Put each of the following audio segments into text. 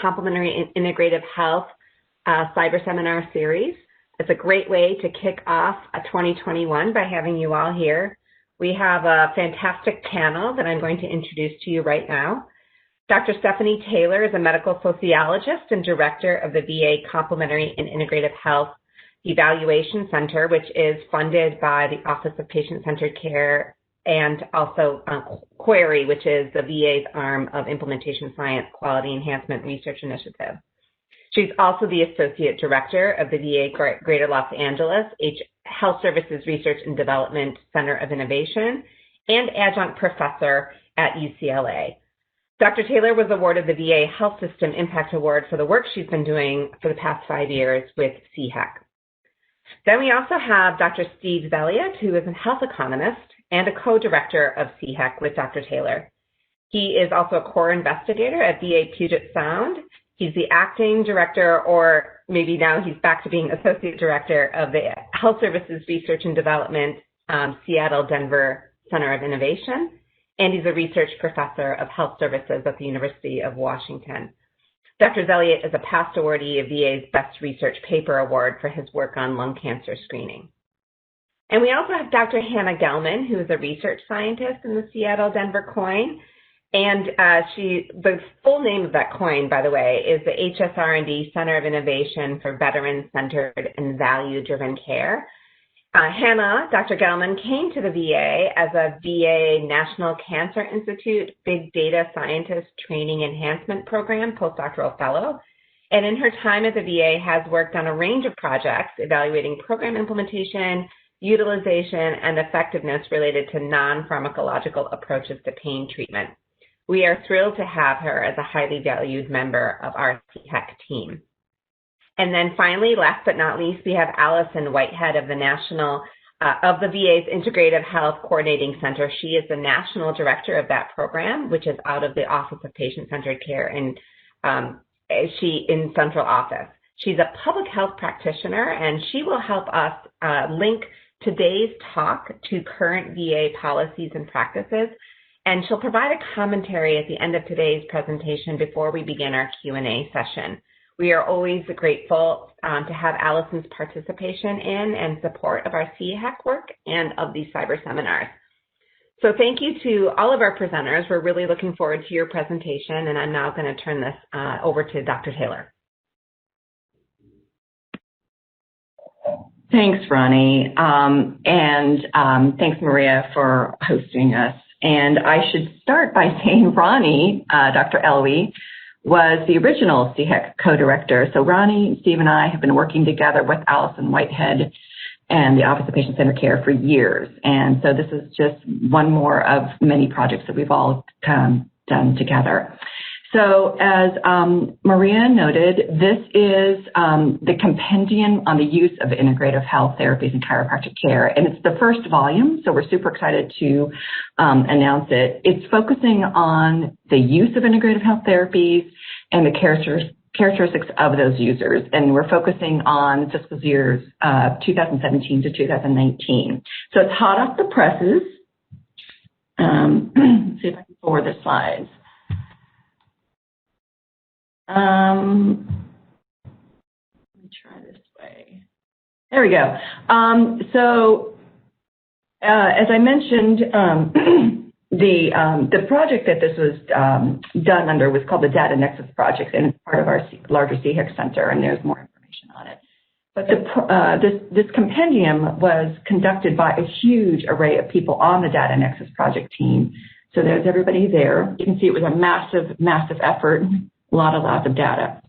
Complementary and Integrative Health Cyber Seminar Series. It's a great way to kick off 2021 by having you all here. We have a fantastic panel that I'm going to introduce to you right now. Dr. Stephanie Taylor is a medical sociologist and director of the VA Complementary and Integrative Health Evaluation Center, which is funded by the Office of Patient-Centered Care and also QUERI, which is the VA's arm of Implementation Science Quality Enhancement Research Initiative. She's also the Associate Director of the VA Greater Los Angeles Health Services Research and Development Center of Innovation and Adjunct Professor at UCLA. Dr. Taylor was awarded the VA Health System Impact Award for the work she's been doing for the past 5 years with CIHEC. Then we also have Dr. Steve Zeliadt, who is a health economist and a co-director of CIHEC with Dr. Taylor. He is also a core investigator at VA Puget Sound. He's the acting director, or maybe now he's back to being associate director of the Health Services Research and Development Seattle-Denver Center of Innovation, and he's a research professor of health services at the University of Washington. Dr. Zeliadt is a past awardee of VA's Best Research Paper Award for his work on lung cancer screening. And we also have Dr. Hannah Gelman, who is a research scientist in the Seattle-Denver COIN. And the full name of that COIN, by the way, is the HSR&D Center of Innovation for Veteran-Centered and Value-Driven Care. Hannah, Dr. Gelman, came to the VA as a VA National Cancer Institute Big Data Scientist Training Enhancement Program postdoctoral fellow. And in her time at the VA has worked on a range of projects evaluating program implementation, utilization, and effectiveness related to non-pharmacological approaches to pain treatment. We are thrilled to have her as a highly valued member of our CIHEC team. And then finally, last but not least, we have Allison Whitehead of the VA's Integrative Health Coordinating Center. She is the national director of that program, which is out of the Office of Patient-Centered Care in central office. She's a public health practitioner, and she will help us link today's talk to current VA policies and practices. And she'll provide a commentary at the end of today's presentation before we begin our Q&A session. We are always grateful to have Allison's participation in and support of our CIHEC work and of these cyber seminars. So thank you to all of our presenters. We're really looking forward to your presentation, and I'm now going to turn this over to Dr. Taylor. Thanks, Ronnie, and thanks, Maria, for hosting us. And I should start by saying Ronnie, Dr. Elwey, was the original CIHEC co-director. So Ronnie, Steve, and I have been working together with Allison Whitehead and the Office of Patient-Centered Care for years. And so this is just one more of many projects that we've all done together. So as Maria noted, this is the Compendium on the Use of Integrative Health Therapies and Chiropractic Care, and it's the first volume, so we're super excited to announce it. It's focusing on the use of integrative health therapies and the characteristics of those users, and we're focusing on fiscal years 2017 to 2019. So it's hot off the presses. Let's see if I can forward the slides. Let me try this way. There we go. As I mentioned, the project that this was done under was called the Data Nexus project, and it's part of our larger CIHEC center, and there's more information on it. But this compendium was conducted by a huge array of people on the Data Nexus project team. So there's everybody there. You can see it was a massive, massive effort. Lots of data.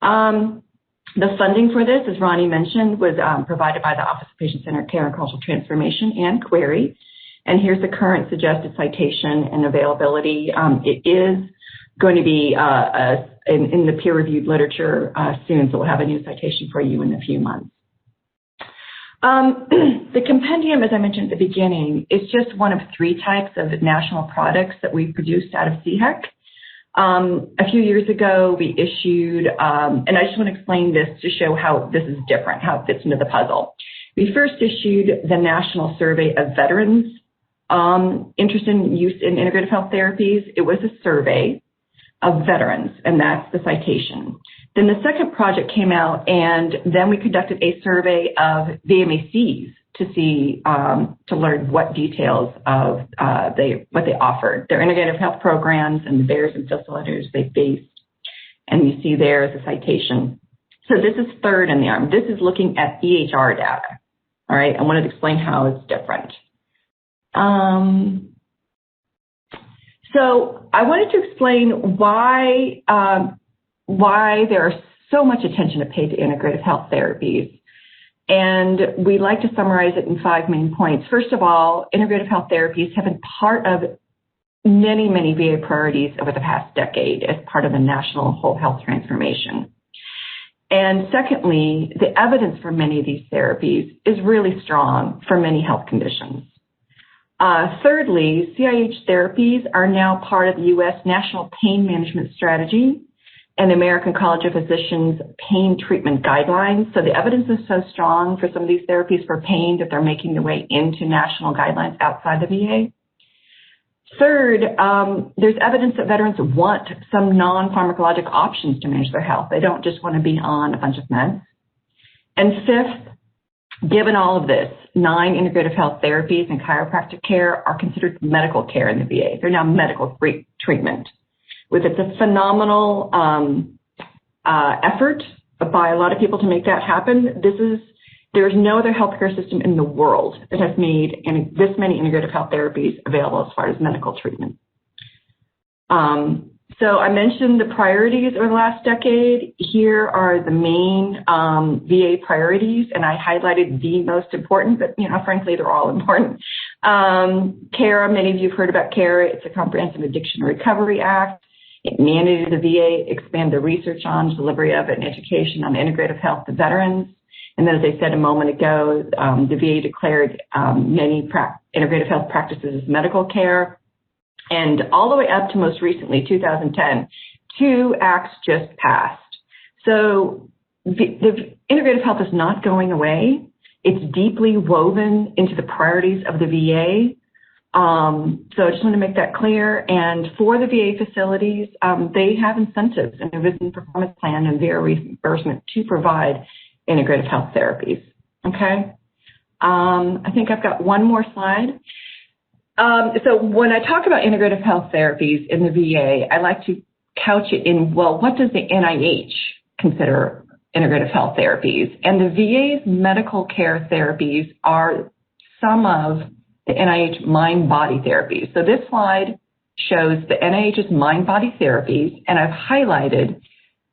The funding for this, as Ronnie mentioned, was provided by the Office of Patient-Centered Care and Cultural Transformation and QUERI. And here's the current suggested citation and availability. It is going to be in the peer-reviewed literature soon, so we'll have a new citation for you in a few months. The compendium, as I mentioned at the beginning, is just one of 3 types of national products that we produced out of CIHEC. A few years ago, we issued, and I just want to explain this to show how this is different, how it fits into the puzzle. We first issued the National Survey of Veterans interested in use in integrative health therapies. It was a survey. of veterans, and that's the citation. Then the second project came out, and then we conducted a survey of VMACs to see, to learn what details of what they offered, their integrative health programs and the barriers and facilitators they faced. And you see there is a citation. So this is third in the arm. This is looking at EHR data. All right, I wanted to explain how it's different. So I wanted to explain why there is so much attention paid to integrative health therapies. And we like to summarize it in 5 main points. First of all, integrative health therapies have been part of many, many VA priorities over the past decade as part of the national whole health transformation. And secondly, the evidence for many of these therapies is really strong for many health conditions. Thirdly, CIH therapies are now part of the U.S. National Pain Management Strategy and the American College of Physicians Pain Treatment Guidelines. So the evidence is so strong for some of these therapies for pain that they're making their way into national guidelines outside the VA. Third, there's evidence that veterans want some non-pharmacologic options to manage their health. They don't just want to be on a bunch of meds. And fifth, given all of this, 9 integrative health therapies and chiropractic care are considered medical care in the VA. They're now medical treatment. With it's a phenomenal effort by a lot of people to make that happen. There's no other healthcare system in the world that has made this many integrative health therapies available as far as medical treatment. So I mentioned the priorities over the last decade. Here are the main VA priorities, and I highlighted the most important, but frankly, they're all important. CARE, many of you have heard about CARE. It's a Comprehensive Addiction Recovery Act. It mandated the VA expand the research on, delivery of, and education on integrative health to veterans. And then, as I said a moment ago, the VA declared many integrative health practices as medical care. And all the way up to most recently, 2010, 2 acts just passed. So the integrative health is not going away. It's deeply woven into the priorities of the VA. So I just want to make that clear. And for the VA facilities, they have incentives and a vision performance plan and VA reimbursement to provide integrative health therapies. Okay. I think I've got one more slide. So when I talk about integrative health therapies in the VA, I like to couch it in, well, what does the NIH consider integrative health therapies? And the VA's medical care therapies are some of the NIH mind-body therapies. So this slide shows the NIH's mind-body therapies, and I've highlighted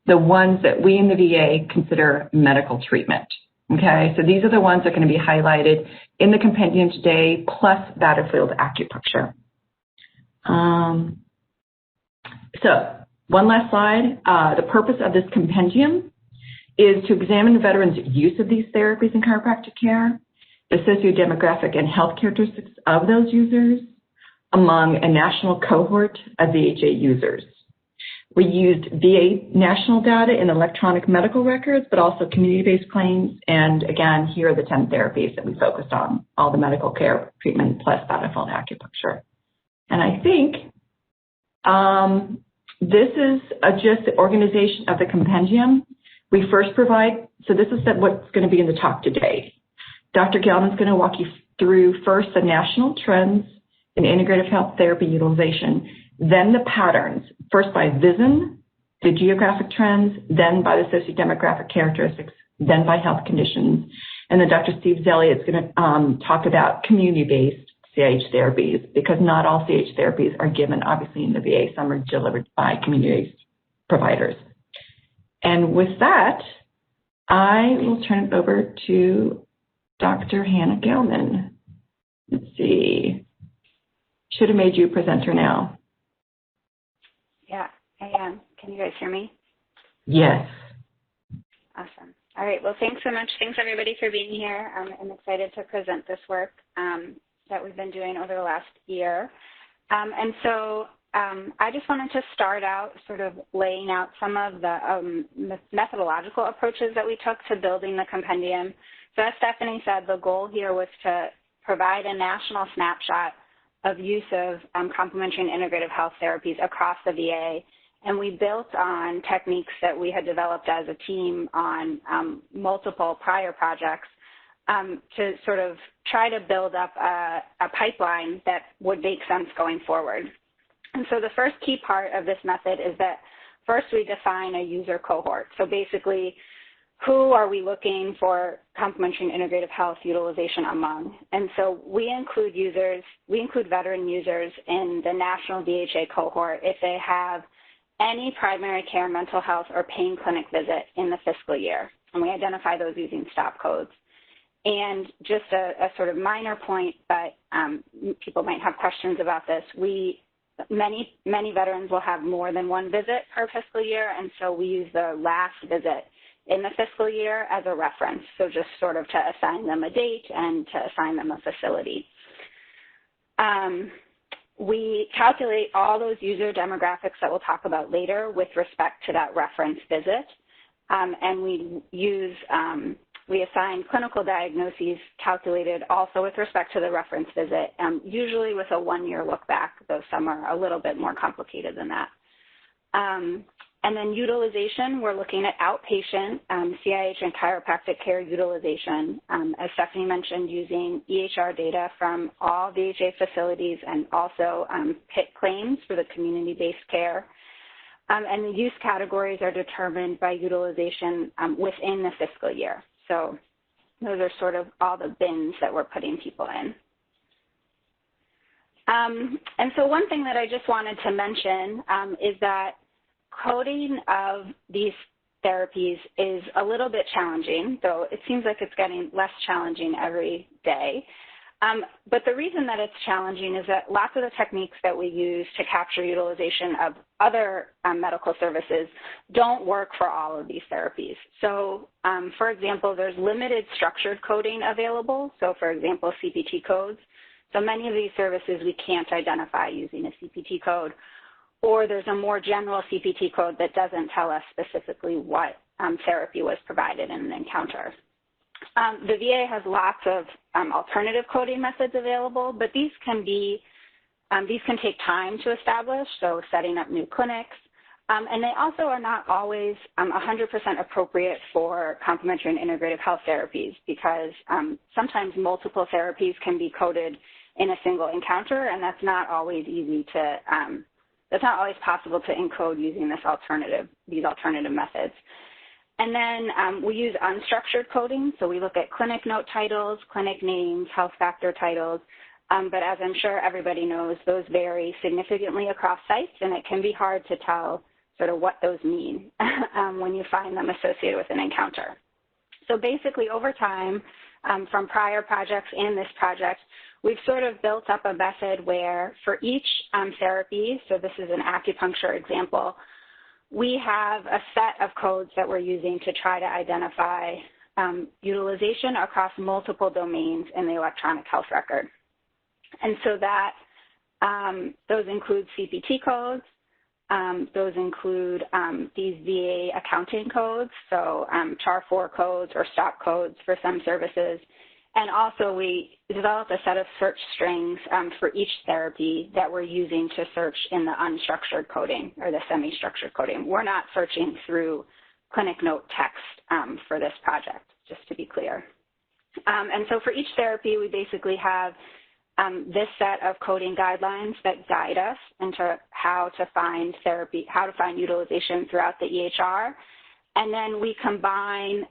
the ones that we in the VA consider medical treatment. Okay, so these are the ones that are going to be highlighted in the compendium today, plus battlefield acupuncture. So one last slide. The purpose of this compendium is to examine the veterans' use of these therapies in chiropractic care, the sociodemographic and health characteristics of those users among a national cohort of VHA users. We used VA national data in electronic medical records, but also community-based claims. And again, here are the 10 therapies that we focused on, all the medical care treatment plus battlefield acupuncture. And I think this is just the organization of the compendium. We first provide, so this is what's going to be in the talk today. Dr. Gelman is going to walk you through first the national trends in integrative health therapy utilization, then the patterns, first by VISN, the geographic trends, then by the sociodemographic characteristics, then by health conditions. And then Dr. Steve Zeliadt is going to talk about community-based CIH therapies, because not all CIH therapies are given, obviously, in the VA. Some are delivered by community-based providers. And with that, I will turn it over to Dr. Hannah Gelman. Let's see. Should have made you a presenter now. Yeah, I am. Can you guys hear me? Yes. Awesome. All right. Well, thanks so much. Thanks, everybody, for being here. I'm excited to present this work that we've been doing over the last year. And so I just wanted to start out sort of laying out some of the methodological approaches that we took to building the compendium. So as Stephanie said, the goal here was to provide a national snapshot of use of complementary and integrative health therapies across the VA and we built on techniques that we had developed as a team on multiple prior projects to sort of try to build up a pipeline that would make sense going forward. And so the first key part of this method is that first we define a user cohort. So basically, who are we looking for complementary and integrative health utilization among? And so we include veteran users in the national DHA cohort if they have any primary care, mental health, or pain clinic visit in the fiscal year. And we identify those using stop codes. And just a sort of minor point, but people might have questions about this. Many veterans will have more than one visit per fiscal year, and so we use the last visit in the fiscal year as a reference, so just sort of to assign them a date and to assign them a facility. We calculate all those user demographics that we'll talk about later with respect to that reference visit, and we assign clinical diagnoses calculated also with respect to the reference visit, usually with a 1-year look back, though some are a little bit more complicated than that. And then utilization, we're looking at outpatient CIH and chiropractic care utilization, as Stephanie mentioned, using EHR data from all DHA facilities and also PIT claims for the community-based care. And the use categories are determined by utilization within the fiscal year. So those are sort of all the bins that we're putting people in. And so one thing that I just wanted to mention is that coding of these therapies is a little bit challenging, though it seems like it's getting less challenging every day. But the reason that it's challenging is that lots of the techniques that we use to capture utilization of other medical services don't work for all of these therapies. So, for example, there's limited structured coding available. So, for example, CPT codes. So many of these services we can't identify using a CPT code, or there's a more general CPT code that doesn't tell us specifically what therapy was provided in an encounter. The VA has lots of alternative coding methods available, but these can take time to establish, so setting up new clinics. And they also are not always 100% appropriate for complementary and integrative health therapies because sometimes multiple therapies can be coded in a single encounter, and that's not always that's not always possible to encode using these alternative methods. And then we use unstructured coding, so we look at clinic note titles, clinic names, health factor titles, but as I'm sure everybody knows, those vary significantly across sites, and it can be hard to tell sort of what those mean when you find them associated with an encounter. So basically over time, from prior projects and this project, we've sort of built up a method where for each therapy, so this is an acupuncture example, we have a set of codes that we're using to try to identify utilization across multiple domains in the electronic health record. And so that those include CPT codes, those include these VA accounting codes, so CHAR4 codes or stop codes for some services. And also we developed a set of search strings for each therapy that we're using to search in the unstructured coding or the semi-structured coding. We're not searching through clinic note text for this project, just to be clear. And so for each therapy, we basically have this set of coding guidelines that guide us into how to find therapy, how to find utilization throughout the EHR. And then we combine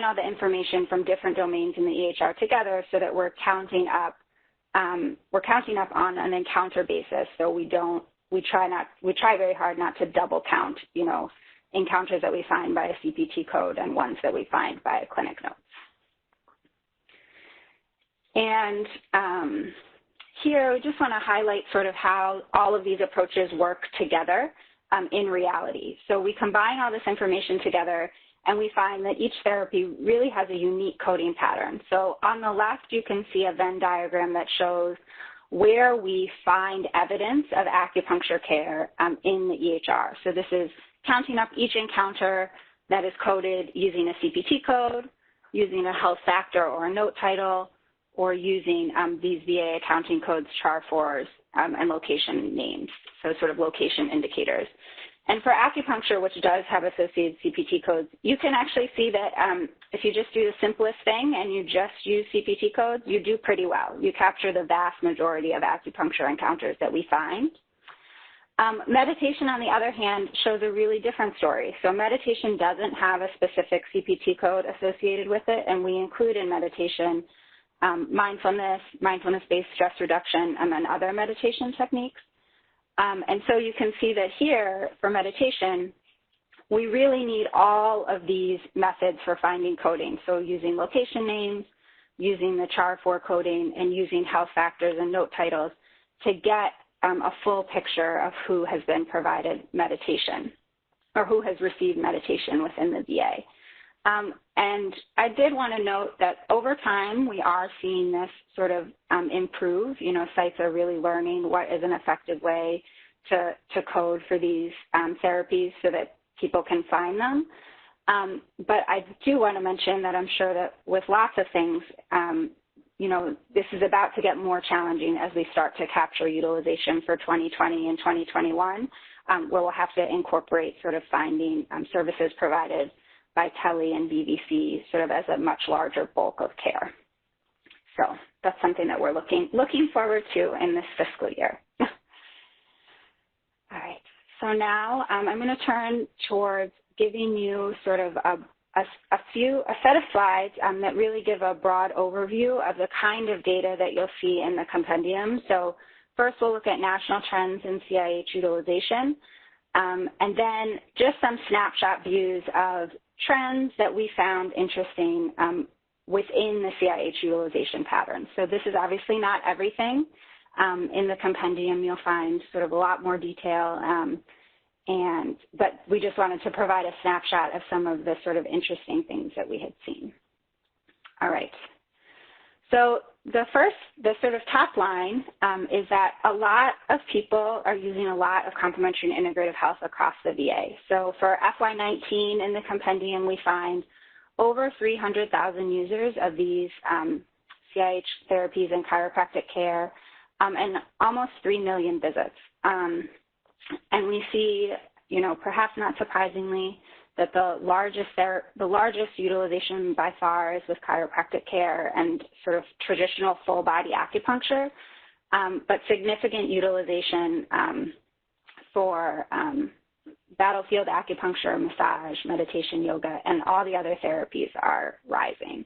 all the information from different domains in the EHR together so that we're counting up on an encounter basis. So we try very hard not to double count, encounters that we find by a CPT code and ones that we find by a clinic note. And here we just want to highlight sort of how all of these approaches work together in reality. So we combine all this information together and we find that each therapy really has a unique coding pattern. So on the left, you can see a Venn diagram that shows where we find evidence of acupuncture care in the EHR. So this is counting up each encounter that is coded using a CPT code, using a health factor or a note title, or using these VA accounting codes, CHAR4s, and location names, so sort of location indicators. And for acupuncture, which does have associated CPT codes, you can actually see that if you just do the simplest thing and you just use CPT codes, you do pretty well. You capture the vast majority of acupuncture encounters that we find. Meditation, on the other hand, shows a really different story. So meditation doesn't have a specific CPT code associated with it, and we include in meditation mindfulness, mindfulness-based stress reduction, and then other meditation techniques. And so you can see that here, for meditation, we really need all of these methods for finding coding. So using location names, using the CHAR4 coding, and using health factors and note titles to get a full picture of who has been provided meditation or who has received meditation within the VA. And I did want to note that over time, we are seeing this sort of improve. You know, sites are really learning what is an effective way to code for these therapies so that people can find them. But I do want to mention that I'm sure that with lots of things, you know, this is about to get more challenging as we start to capture utilization for 2020 and 2021, where we'll have to incorporate sort of finding services provided by tele and VVC sort of as a much larger bulk of care. So that's something that we're looking forward to in this fiscal year. All right, so now I'm going to turn towards giving you sort of a set of slides that really give a broad overview of the kind of data that you'll see in the compendium. So first we'll look at national trends in CIH utilization, and then just some snapshot views of trends that we found interesting within the CIH utilization patterns. So this is obviously not everything. In the compendium, you'll find sort of a lot more detail, but we just wanted to provide a snapshot of some of the sort of interesting things that we had seen. All right. So the sort of top line is that a lot of people are using a lot of complementary and integrative health across the VA. So for FY19 in the compendium, we find over 300,000 users of these CIH therapies and chiropractic care, and almost 3 million visits. And we see, you know, perhaps not surprisingly, that the largest utilization by far is with chiropractic care and sort of traditional full body acupuncture, but significant utilization for battlefield acupuncture, massage, meditation, yoga, and all the other therapies are rising.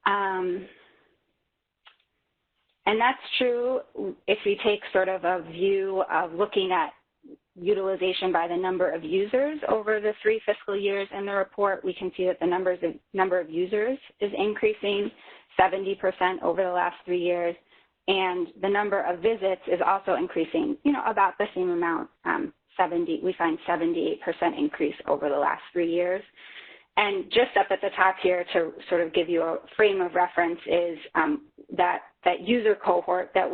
And that's true if we take sort of a view of looking at utilization by the number of users over the 3 fiscal years in the report. We can see that the number of users is increasing 70% over the last 3 years, and the number of visits is also increasing, you know, about the same amount. We find 78% increase over the last 3 years. And just up at the top here to sort of give you a frame of reference is that user cohort that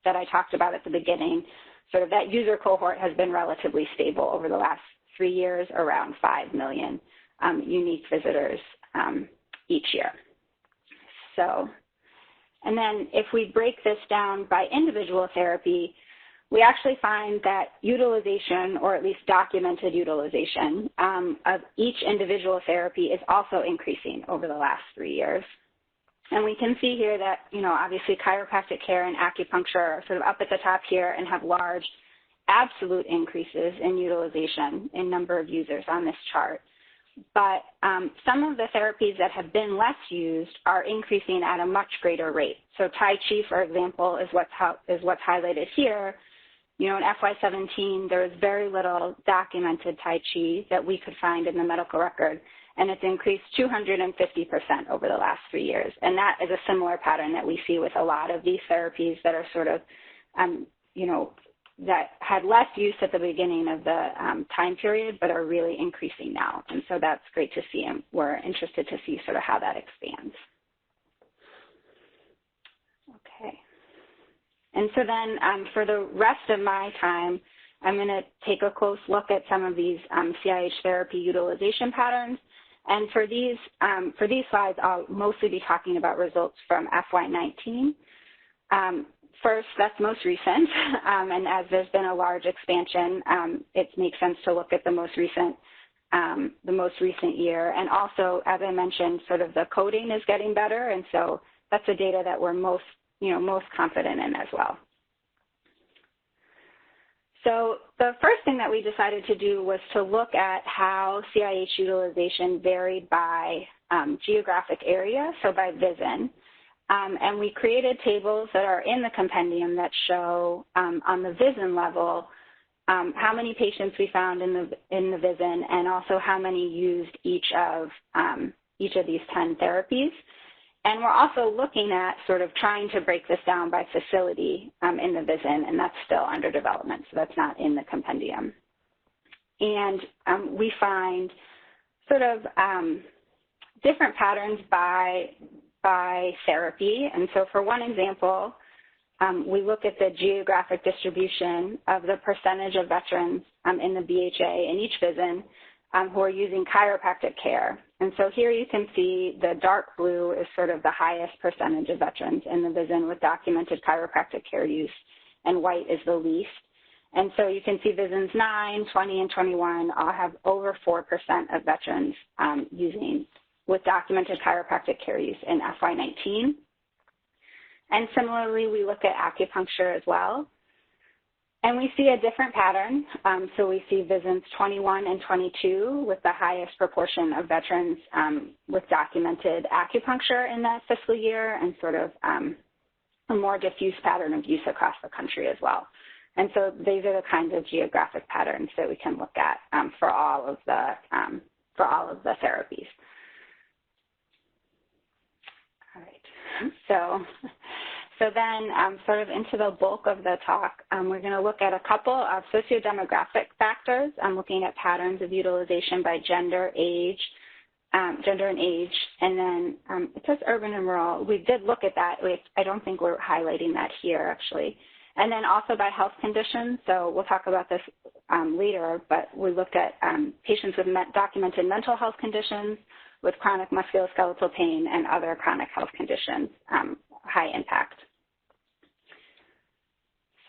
that I talked about at the beginning. Sort of that user cohort has been relatively stable over the last 3 years, around 5 million unique visitors each year. So, and then if we break this down by individual therapy, we actually find that utilization, or at least documented utilization, of each individual therapy is also increasing over the last 3 years. And we can see here that, you know, obviously chiropractic care and acupuncture are sort of up at the top here and have large absolute increases in utilization in number of users on this chart. But some of the therapies that have been less used are increasing at a much greater rate. So Tai Chi, for example, is what's highlighted here. You know, in FY17, there was very little documented Tai Chi that we could find in the medical record, and it's increased 250% over the last 3 years. And that is a similar pattern that we see with a lot of these therapies that are sort of, you know, that had less use at the beginning of the time period, but are really increasing now. And so that's great to see, and we're interested to see sort of how that expands. Okay. And so then for the rest of my time, I'm going to take a close look at some of these CIH therapy utilization patterns, And for these slides, I'll mostly be talking about results from FY19. First, that's most recent, and as there's been a large expansion, it makes sense to look at the most recent year. And also, as I mentioned, sort of the coding is getting better, and so that's the data that we're most confident in as well. So the first thing that we decided to do was to look at how CIH utilization varied by geographic area, so by VISN. And we created tables that are in the compendium that show on the VISN level how many patients we found in the VISN, and also how many used each of these 10 therapies. And we're also looking at sort of trying to break this down by facility in the VISN, and that's still under development, so that's not in the compendium. And we find sort of different patterns by therapy. And so for one example, we look at the geographic distribution of the percentage of veterans in the BHA in each VISN who are using chiropractic care. And so here you can see the dark blue is sort of the highest percentage of veterans in the VISN with documented chiropractic care use, and white is the least. And so you can see VISNs 9, 20, and 21 all have over 4% of veterans using with documented chiropractic care use in FY19. And similarly, we look at acupuncture as well. And we see a different pattern. So we see VISNs 21 and 22 with the highest proportion of veterans with documented acupuncture in that fiscal year, and sort of a more diffuse pattern of use across the country as well. And so these are the kinds of geographic patterns that we can look at for all of the therapies. All right. So then sort of into the bulk of the talk, we're going to look at a couple of sociodemographic factors. I'm looking at patterns of utilization by gender, age, and then it says urban and rural. We did look at that. I don't think we're highlighting that here, actually. And then also by health conditions. So we'll talk about this later, but we looked at patients with documented mental health conditions, with chronic musculoskeletal pain, and other chronic health conditions, high impact.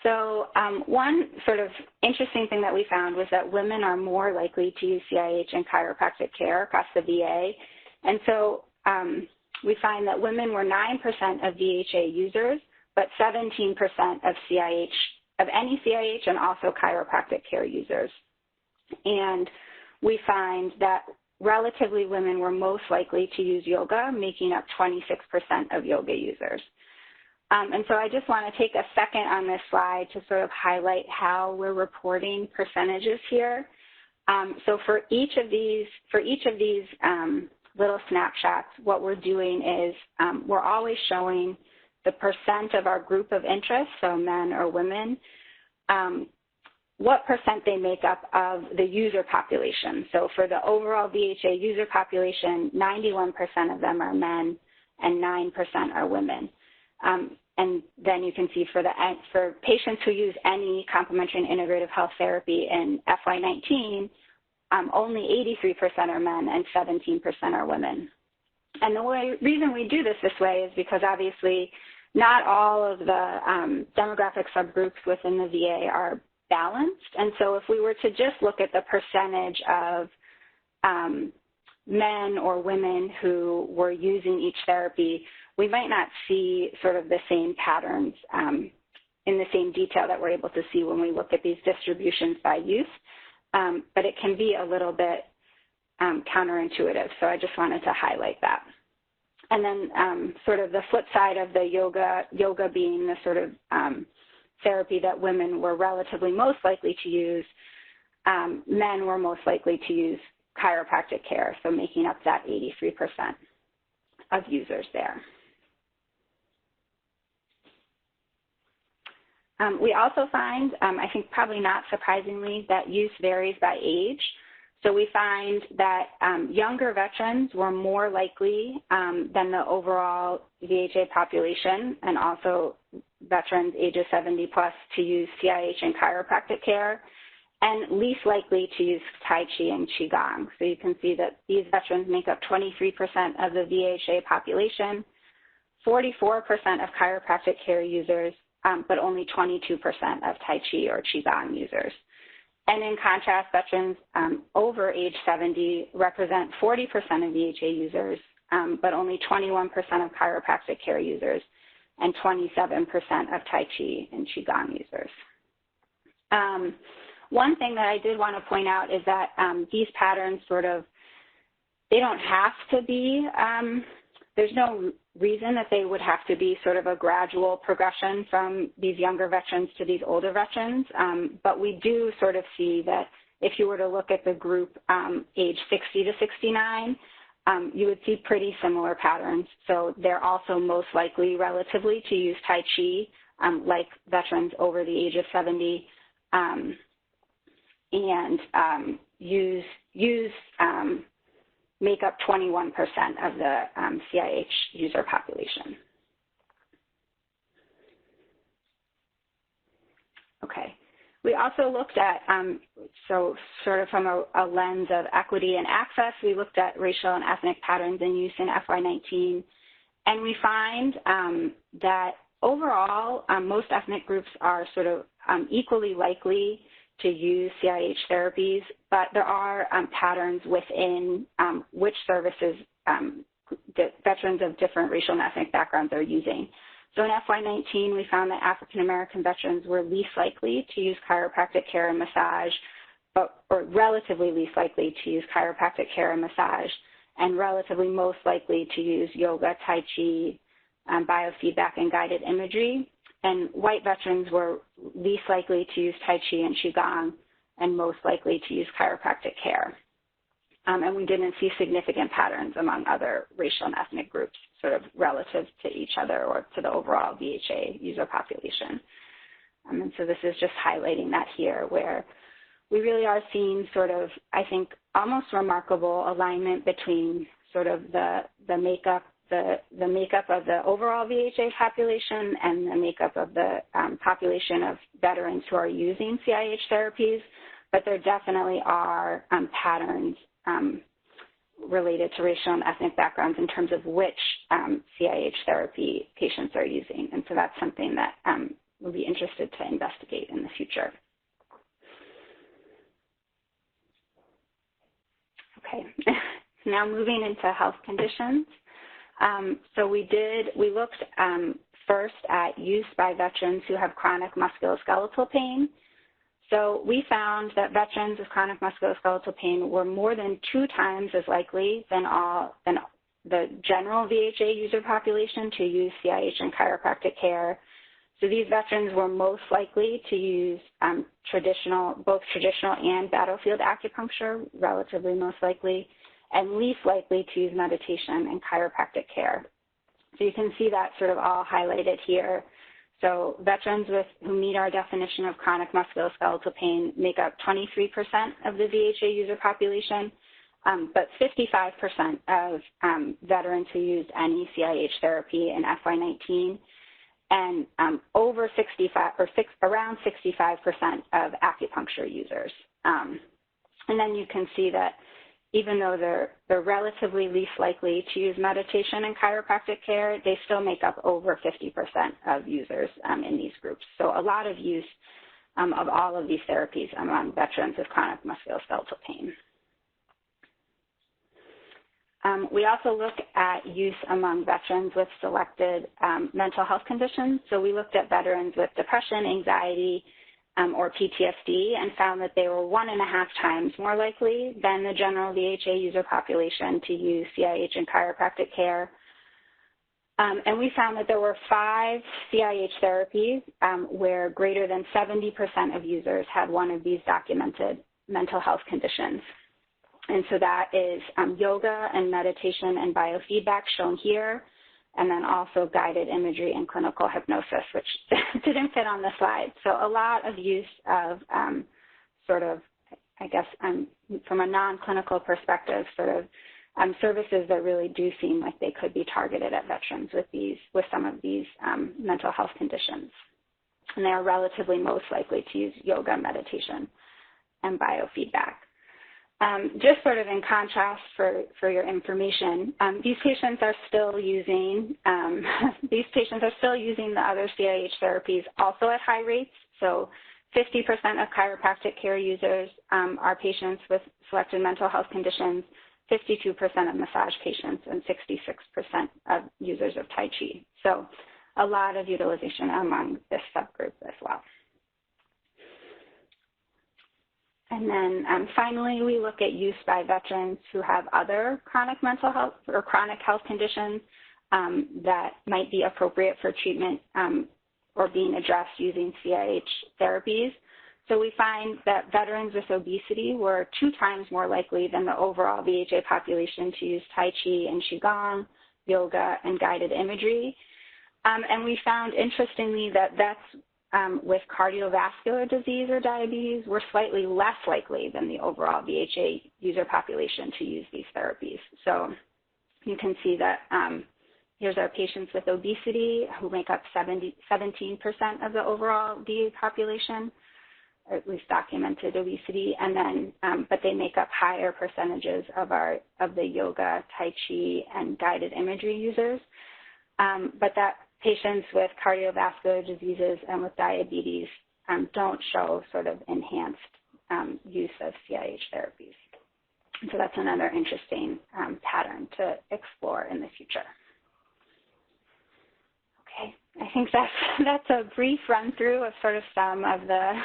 So one sort of interesting thing that we found was that women are more likely to use CIH and chiropractic care across the VA. And so we find that women were 9% of VHA users, but 17% of CIH, of any CIH, and also chiropractic care users. And we find that relatively women were most likely to use yoga, making up 26% of yoga users. And so I just want to take a second on this slide to sort of highlight how we're reporting percentages here. So for each of these little snapshots, what we're doing is we're always showing the percent of our group of interest, so men or women, what percent they make up of the user population. So for the overall VHA user population, 91% of them are men and 9% are women. And then you can see for patients who use any complementary and integrative health therapy in FY19, only 83% are men and 17% are women. And the reason we do this way is because obviously not all of the demographic subgroups within the VA are balanced. And so if we were to just look at the percentage of men or women who were using each therapy, we might not see sort of the same patterns in the same detail that we're able to see when we look at these distributions by use. But it can be a little bit counterintuitive. So I just wanted to highlight that. And then sort of the flip side of the yoga being the sort of therapy that women were relatively most likely to use, men were most likely to use chiropractic care, so making up that 83% of users there. We also find, I think probably not surprisingly, that use varies by age. So we find that younger veterans were more likely than the overall VHA population, and also veterans ages 70 plus, to use CIH and chiropractic care. and least likely to use Tai Chi and Qigong. So you can see that these veterans make up 23% of the VHA population, 44% of chiropractic care users, but only 22% of Tai Chi or Qigong users. And in contrast, veterans over age 70 represent 40% of VHA users, but only 21% of chiropractic care users and 27% of Tai Chi and Qigong users. One thing that I did want to point out is that these patterns they don't have to be, there's no reason that they would have to be sort of a gradual progression from these younger veterans to these older veterans, but we do sort of see that if you were to look at the group age 60 to 69, you would see pretty similar patterns. So they're also most likely relatively to use Tai Chi, like veterans over the age of 70, and make up 21% of the CIH user population. Okay. We also looked at, so sort of from a lens of equity and access, we looked at racial and ethnic patterns in use in FY19, and we find that overall, most ethnic groups are sort of equally likely to use CIH therapies, but there are patterns within which services veterans of different racial and ethnic backgrounds are using. So in FY19, we found that African American veterans were least likely to use chiropractic care and massage, or relatively least likely to use chiropractic care and massage, and relatively most likely to use yoga, Tai Chi, biofeedback, and guided imagery. And white veterans were least likely to use Tai Chi and Qigong, and most likely to use chiropractic care. And we didn't see significant patterns among other racial and ethnic groups, sort of relative to each other or to the overall VHA user population. And so this is just highlighting that here, where we really are seeing sort of, I think, almost remarkable alignment between sort of the makeup of the overall VHA population and the makeup of the population of veterans who are using CIH therapies, but there definitely are patterns related to racial and ethnic backgrounds in terms of which CIH therapy patients are using. And so that's something that we'll be interested to investigate in the future. Okay, now moving into health conditions. So we looked first at use by veterans who have chronic musculoskeletal pain. So we found that veterans with chronic musculoskeletal pain were more than 2 times as likely than the general VHA user population to use CIH and chiropractic care. So these veterans were most likely to use both traditional and battlefield acupuncture, relatively most likely, and least likely to use meditation and chiropractic care. So you can see that sort of all highlighted here. So veterans who meet our definition of chronic musculoskeletal pain make up 23% of the VHA user population, but 55% of veterans who used any CIH therapy in FY19, and over 65 or around 65% of acupuncture users. And then you can see that even though they're relatively least likely to use meditation and chiropractic care, they still make up over 50% of users in these groups. So a lot of use of all of these therapies among veterans with chronic musculoskeletal pain. We also look at use among veterans with selected mental health conditions. So we looked at veterans with depression, anxiety, or PTSD, and found that they were 1.5 times more likely than the general VHA user population to use CIH and chiropractic care. And we found that there were 5 CIH therapies where greater than 70% of users had one of these documented mental health conditions. And so that is yoga and meditation and biofeedback shown here, and then also guided imagery and clinical hypnosis, which didn't fit on the slide. So a lot of use of sort of, I guess, from a non-clinical perspective, sort of services that really do seem like they could be targeted at veterans with some of these mental health conditions. And they are relatively most likely to use yoga, meditation, and biofeedback. Just sort of in contrast for your information, these patients are still using the other CIH therapies also at high rates. So 50% of chiropractic care users are patients with selected mental health conditions, 52% of massage patients, and 66% of users of Tai Chi. So a lot of utilization among this subgroup as well. And then finally, we look at use by veterans who have other chronic mental health or chronic health conditions that might be appropriate for treatment or being addressed using CIH therapies. So we find that veterans with obesity were 2 times more likely than the overall VHA population to use Tai Chi and Qigong, yoga, and guided imagery. And we found, interestingly, that vets with cardiovascular disease or diabetes were slightly less likely than the overall VHA user population to use these therapies. So you can see that here's our patients with obesity who make up 17% of the overall VA population, or at least documented obesity, and then but they make up higher percentages of the yoga, Tai Chi, and guided imagery users. But that patients with cardiovascular diseases and with diabetes don't show sort of enhanced use of CIH therapies. And so that's another interesting pattern to explore in the future. Okay, I think that's a brief run through of sort of some of the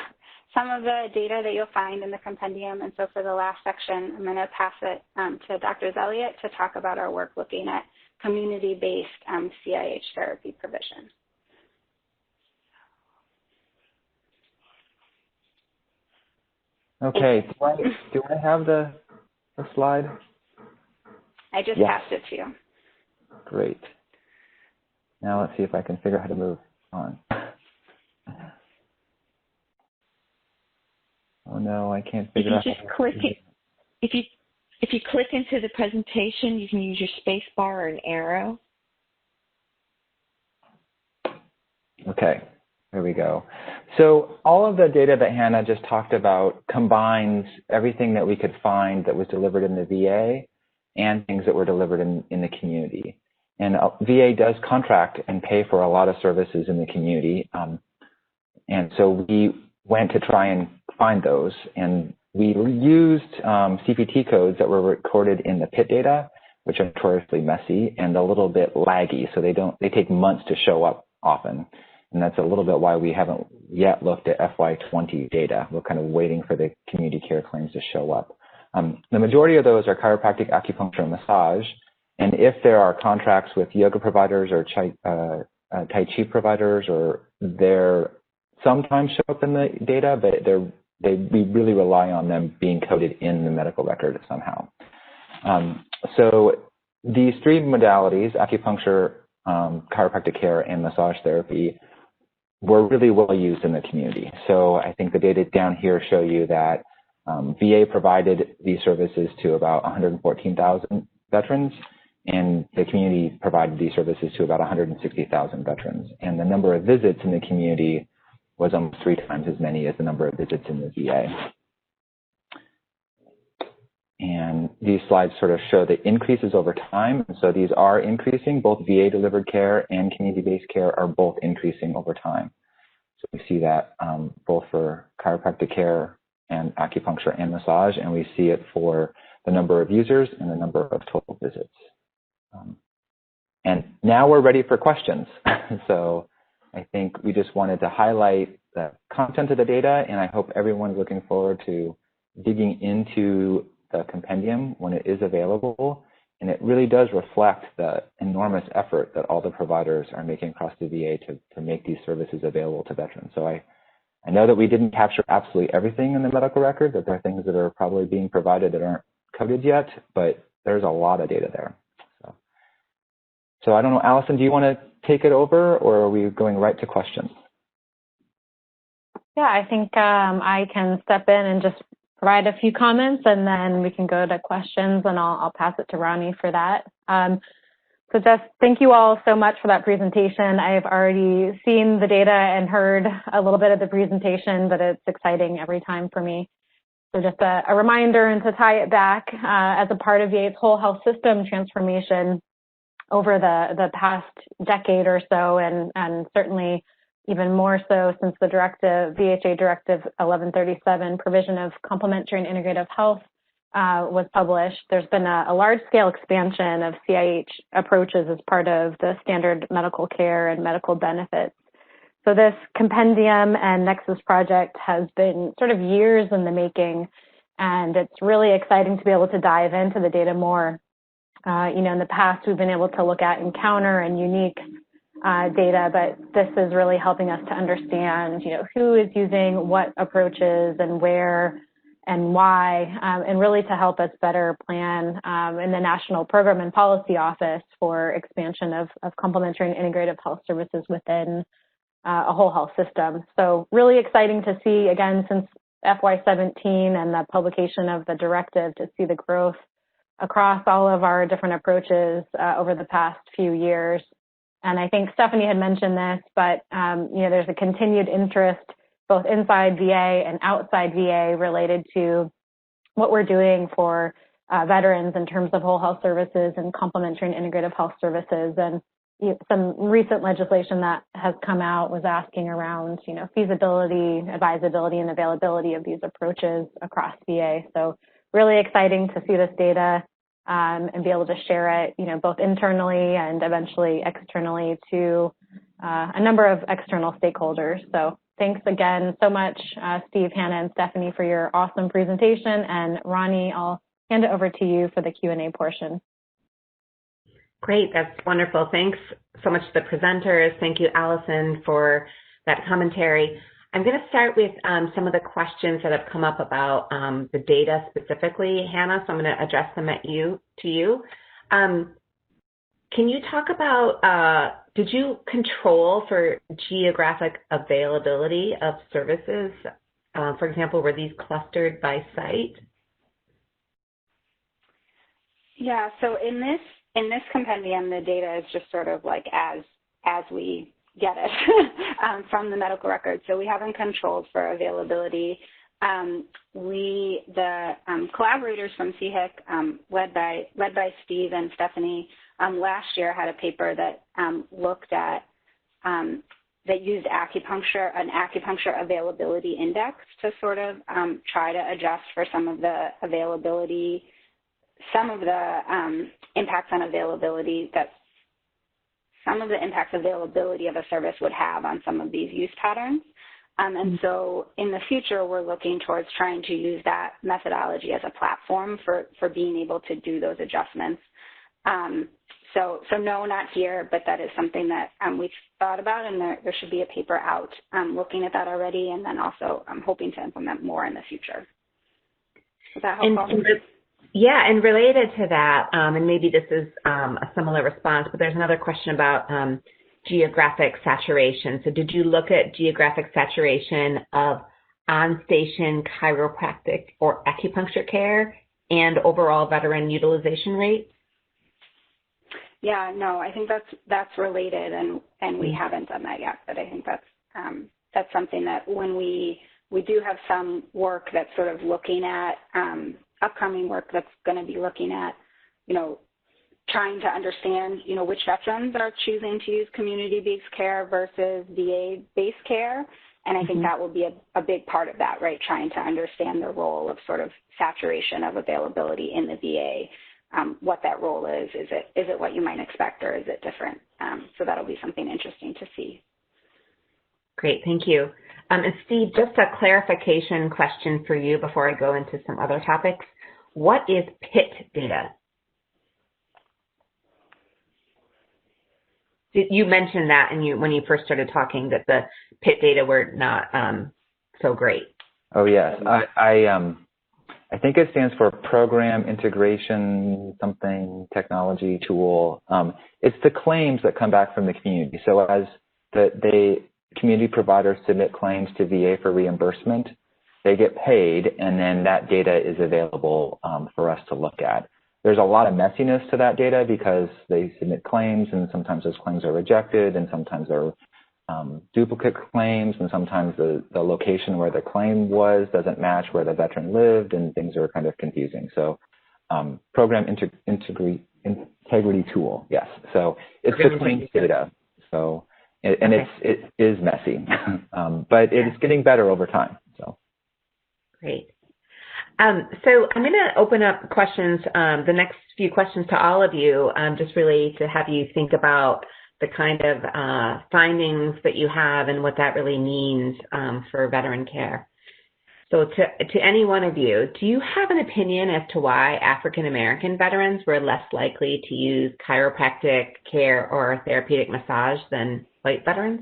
data that you'll find in the compendium. And so for the last section, I'm going to pass it to Dr. Zeliadt to talk about our work looking at community-based CIH therapy provision. Okay, do I have the slide? I just Yes. passed it to you. Great. Now let's see if I can figure out how to move on. Oh no, I can't figure out. If you just click it, if you click into the presentation, you can use your space bar or an arrow. Okay, there we go. So all of the data that Hannah just talked about combines everything that we could find that was delivered in the VA and things that were delivered in the community. And VA does contract and pay for a lot of services in the community. And so we went to try and find those, and we used CPT codes that were recorded in the PIT data, which are notoriously messy and a little bit laggy. So they take months to show up often. And that's a little bit why we haven't yet looked at FY20 data. We're kind of waiting for the community care claims to show up. The majority of those are chiropractic, acupuncture, and massage. And if there are contracts with yoga providers or Tai Chi providers, or they're sometimes show up in the data, but we really rely on them being coded in the medical record somehow. So these 3 modalities, acupuncture, chiropractic care, and massage therapy, were really well used in the community. So I think the data down here show you that VA provided these services to about 114,000 veterans, and the community provided these services to about 160,000 veterans. And the number of visits in the community was almost 3 times as many as the number of visits in the VA. And these slides sort of show the increases over time. So these are increasing. Both VA-delivered care and community-based care are both increasing over time. So we see that both for chiropractic care and acupuncture and massage, and we see it for the number of users and the number of total visits. And now we're ready for questions. So I think we just wanted to highlight the content of the data, and I hope everyone's looking forward to digging into the compendium when it is available. And it really does reflect the enormous effort that all the providers are making across the VA to make these services available to veterans. So I know that we didn't capture absolutely everything in the medical record, that there are things that are probably being provided that aren't coded yet, but there's a lot of data there. So I don't know, Allison, do you want to take it over, or are we going right to questions? Yeah, I think I can step in and just provide a few comments, and then we can go to questions, and I'll pass it to Ronnie for that. So just thank you all so much for that presentation. I've already seen the data and heard a little bit of the presentation, but it's exciting every time for me. So just a reminder, and to tie it back, as a part of VA's whole health system transformation over the past decade or so, and certainly even more so since the VHA Directive 1137, provision of complementary and integrative health, was published, there's been a large-scale expansion of CIH approaches as part of the standard medical care and medical benefits. So this Compendium and Nexus project has been sort of years in the making, and it's really exciting to be able to dive into the data more. In the past, we've been able to look at encounter and unique data, but this is really helping us to understand, who is using what approaches and where and why, and really to help us better plan in the National Program and Policy Office for expansion of complementary and integrative health services within a whole health system. So really exciting to see, again, since FY17 and the publication of the directive, to see the growth across all of our different approaches over the past few years. And I think Stephanie had mentioned this, but there's a continued interest both inside VA and outside VA related to what we're doing for veterans in terms of whole health services and complementary and integrative health services. And some recent legislation that has come out was asking around, feasibility, advisability, and availability of these approaches across VA. So really exciting to see this data and be able to share it, both internally and eventually externally to a number of external stakeholders. So thanks again so much, Steve, Hannah, and Stephanie, for your awesome presentation. And Ronnie, I'll hand it over to you for the Q&A portion. Great, that's wonderful. Thanks so much to the presenters. Thank you, Allison, for that commentary. I'm going to start with some of the questions that have come up about the data specifically, Hannah, so I'm going to address them to you. Can you talk about, did you control for geographic availability of services? For example, were these clustered by site? Yeah, so in this compendium, the data is just sort of like as we get it from the medical record. So we haven't controlled for availability. The collaborators from CIHEC, led by Steve and Stephanie, last year had a paper that looked at that used an acupuncture availability index to sort of try to adjust for some of the availability, some of the impacts on availability availability of a service would have on some of these use patterns. And so in the future, we're looking towards trying to use that methodology as a platform for being able to do those adjustments. So no, not here, but that is something that we've thought about, and there should be a paper out looking at that already, and then also I'm hoping to implement more in the future. Is that helpful? Yeah, and related to that, and maybe this is a similar response, but there's another question about geographic saturation. So did you look at geographic saturation of on-station chiropractic or acupuncture care and overall veteran utilization rates? Yeah, no, I think that's related, and we haven't done that yet, but I think that's something that when we do have some work that's sort of looking at upcoming work that's going to be looking at, trying to understand, which veterans are choosing to use community-based care versus VA-based care. And I think that will be a big part of that, right? Trying to understand the role of sort of saturation of availability in the VA, what that role is. Is it what you might expect, or is it different? So that'll be something interesting to see. Great, thank you. And Steve, just a clarification question for you before I go into some other topics. What is PIT data? You mentioned that when you first started talking, that the PIT data were not so great. Oh yes, I think it stands for Program Integration something Technology Tool. It's the claims that come back from the community. So as the community providers submit claims to VA for reimbursement, they get paid, and then that data is available for us to look at. There's a lot of messiness to that data because they submit claims, and sometimes those claims are rejected, and sometimes they're duplicate claims, and sometimes the location where the claim was doesn't match where the veteran lived, and things are kind of confusing. So program integrity tool, yes. So it's the claims data. So, and it is messy, but it's getting better over time. So great. So I'm going to open up questions, the next few questions to all of you, just really to have you think about the kind of findings that you have and what that really means for veteran care. So to any one of you, do you have an opinion as to why African American veterans were less likely to use chiropractic care or therapeutic massage than white veterans?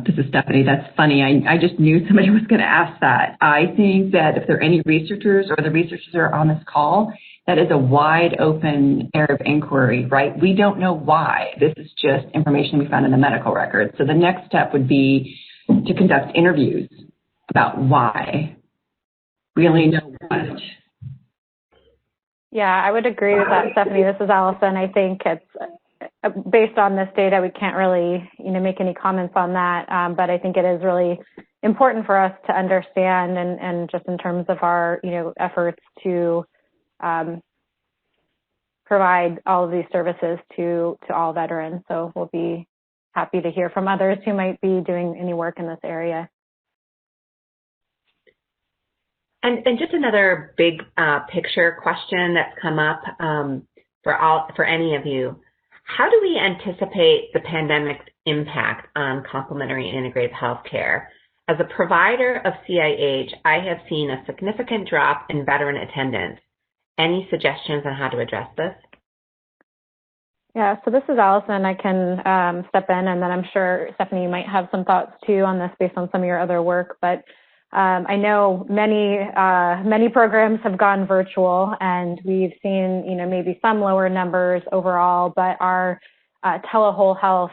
This is Stephanie. That's funny. I just knew somebody was going to ask that. I think that if there are any researchers or the researchers that are on this call, that is a wide open area of inquiry, right? We don't know why. This is just information we found in the medical record. So the next step would be to conduct interviews about why. Really know what. Yeah, I would agree with that, Stephanie. This is Allison. I think it's based on this data, we can't really, make any comments on that. But I think it is really important for us to understand, and just in terms of our, efforts to provide all of these services to all veterans. So we'll be happy to hear from others who might be doing any work in this area. And just another big picture question that's come up for any of you. How do we anticipate the pandemic's impact on complementary and integrative healthcare? As a provider of CIH, I have seen a significant drop in veteran attendance. Any suggestions on how to address this? Yeah, so this is Allison. I can step in, and then I'm sure, Stephanie, you might have some thoughts too on this based on some of your other work. But I know many programs have gone virtual, and we've seen, maybe some lower numbers overall, but our telewhole health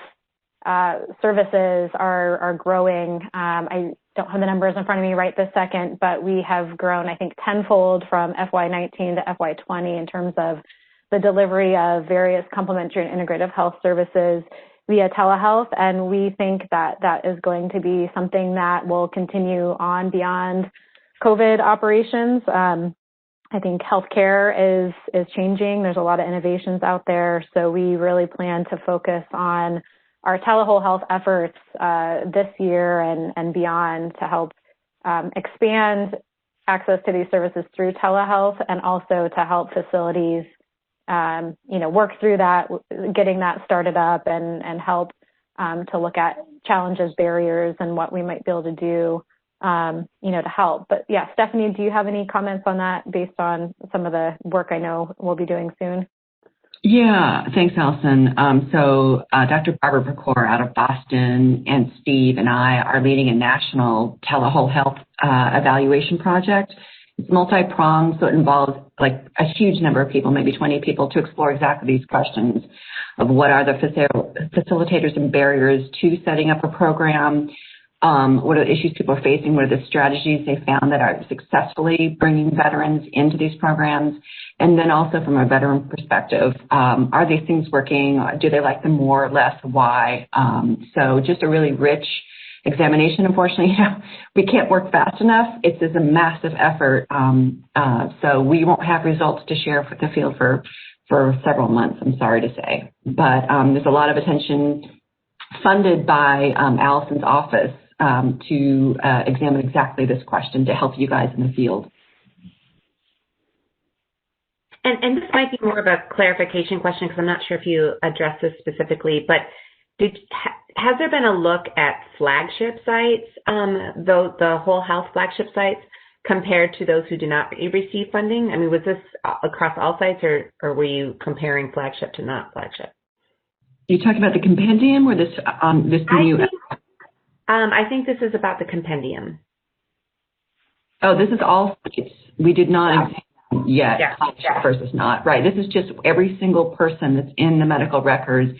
services are growing. I don't have the numbers in front of me right this second, but we have grown, I think, tenfold from FY19 to FY20 in terms of the delivery of various complementary and integrative health services via telehealth, and we think that that is going to be something that will continue on beyond COVID operations. I think healthcare is changing. There's a lot of innovations out there, so we really plan to focus on our telewhole health efforts this year and beyond to help expand access to these services through telehealth, and also to help facilities work through that, getting that started up, and help to look at challenges, barriers, and what we might be able to do, to help. But yeah, Stephanie, do you have any comments on that based on some of the work I know we'll be doing soon? Yeah, thanks, Allison. So Dr. Barbara Pecor out of Boston and Steve and I are leading a national telewhole health evaluation project. It's multi-pronged, so it involves like a huge number of people, maybe 20 people, to explore exactly these questions of what are the facilitators and barriers to setting up a program, what are the issues people are facing, what are the strategies they found that are successfully bringing veterans into these programs, and then also from a veteran perspective, are these things working, do they like them more, less, why? So just a really rich examination. Unfortunately, we can't work fast enough. It's a massive effort. So we won't have results to share with the field for several months, I'm sorry to say. But there's a lot of attention funded by Allison's office to examine exactly this question to help you guys in the field. And this might be more of a clarification question because I'm not sure if you addressed this specifically, but has there been a look at flagship sites, the whole health flagship sites, compared to those who do not receive funding? I mean, was this across all sites, or were you comparing flagship to not flagship? You talking about the compendium or this new? I think this is about the compendium. Oh, this is all sites. We did not examine yet flagship versus not. Right. This is just every single person that's in the medical records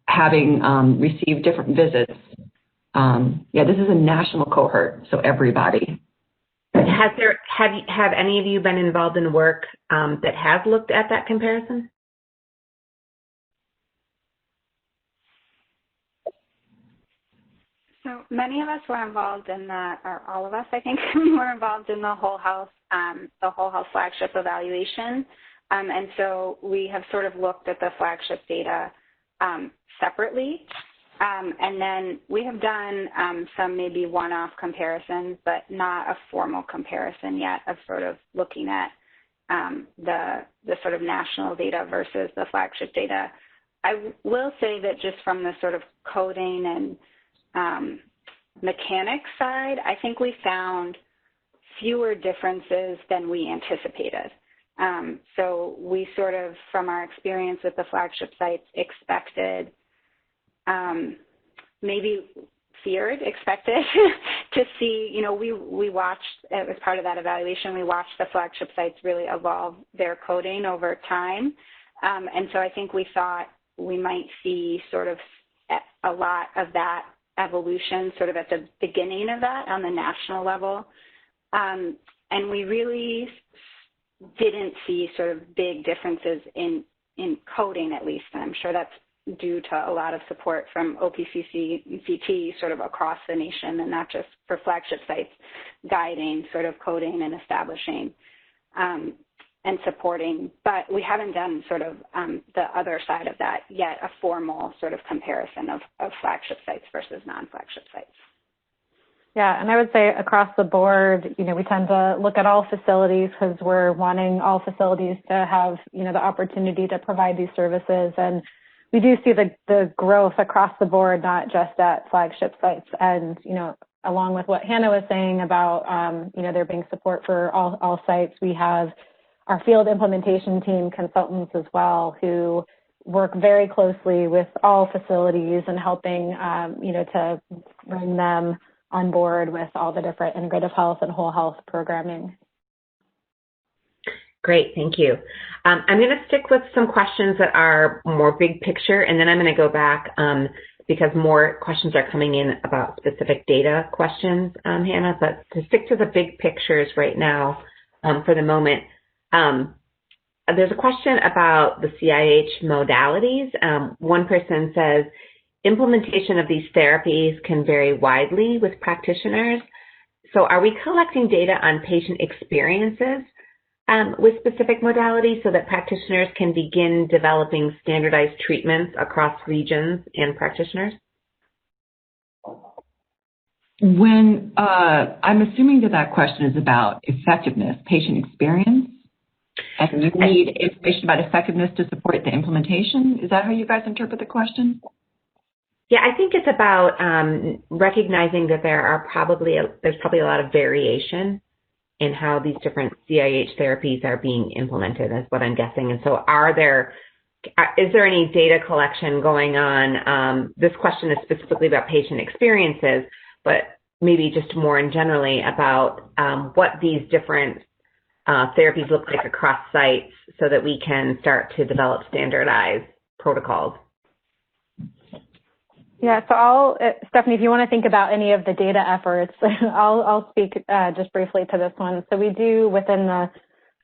having received different visits. This is a national cohort, so everybody. Have any of you been involved in work that has looked at that comparison? many of us were involved in or all of us, I think, were involved in the whole health flagship evaluation. And so we have sort of looked at the flagship data separately. And then we have done some maybe one-off comparisons, but not a formal comparison yet of sort of looking at the sort of national data versus the flagship data. I will say that just from the sort of coding and mechanics side, I think we found fewer differences than we anticipated. So we sort of, from our experience with the flagship sites, expected, expected to see, you know, we watched, as part of that evaluation, we watched the flagship sites really evolve their coding over time. And so I think we thought we might see sort of a lot of that evolution sort of at the beginning of that on the national level. And we really didn't see sort of big differences in coding, at least. And I'm sure that's due to a lot of support from OPCC and CT sort of across the nation, and not just for flagship sites, guiding sort of coding and establishing and supporting. But we haven't done sort of the other side of that yet, a formal sort of comparison of flagship sites versus non-flagship sites. Yeah, and I would say across the board, you know, we tend to look at all facilities because we're wanting all facilities to have, you know, the opportunity to provide these services. And we do see the growth across the board, not just at flagship sites. And, you know, along with what Hannah was saying about, you know, there being support for all sites, we have our field implementation team consultants as well who work very closely with all facilities and helping, you know, to bring them on board with all the different integrative health and whole health programming. Great, thank you. I'm going to stick with some questions that are more big picture, and then I'm going to go back because more questions are coming in about specific data questions, Hannah, but to stick to the big pictures right now for the moment, there's a question about the CIH modalities. One person says, implementation of these therapies can vary widely with practitioners. So are we collecting data on patient experiences with specific modalities so that practitioners can begin developing standardized treatments across regions and practitioners? When I'm assuming that question is about effectiveness, patient experience, and you need information about effectiveness to support the implementation. Is that how you guys interpret the question? Yeah, I think it's about recognizing that there's probably a lot of variation in how these different CIH therapies are being implemented, is what I'm guessing. And so is there any data collection going on? This question is specifically about patient experiences, but maybe just more in generally about what these different therapies look like across sites so that we can start to develop standardized protocols. Yeah, so Stephanie, if you want to think about any of the data efforts, I'll speak just briefly to this one. So we do, within the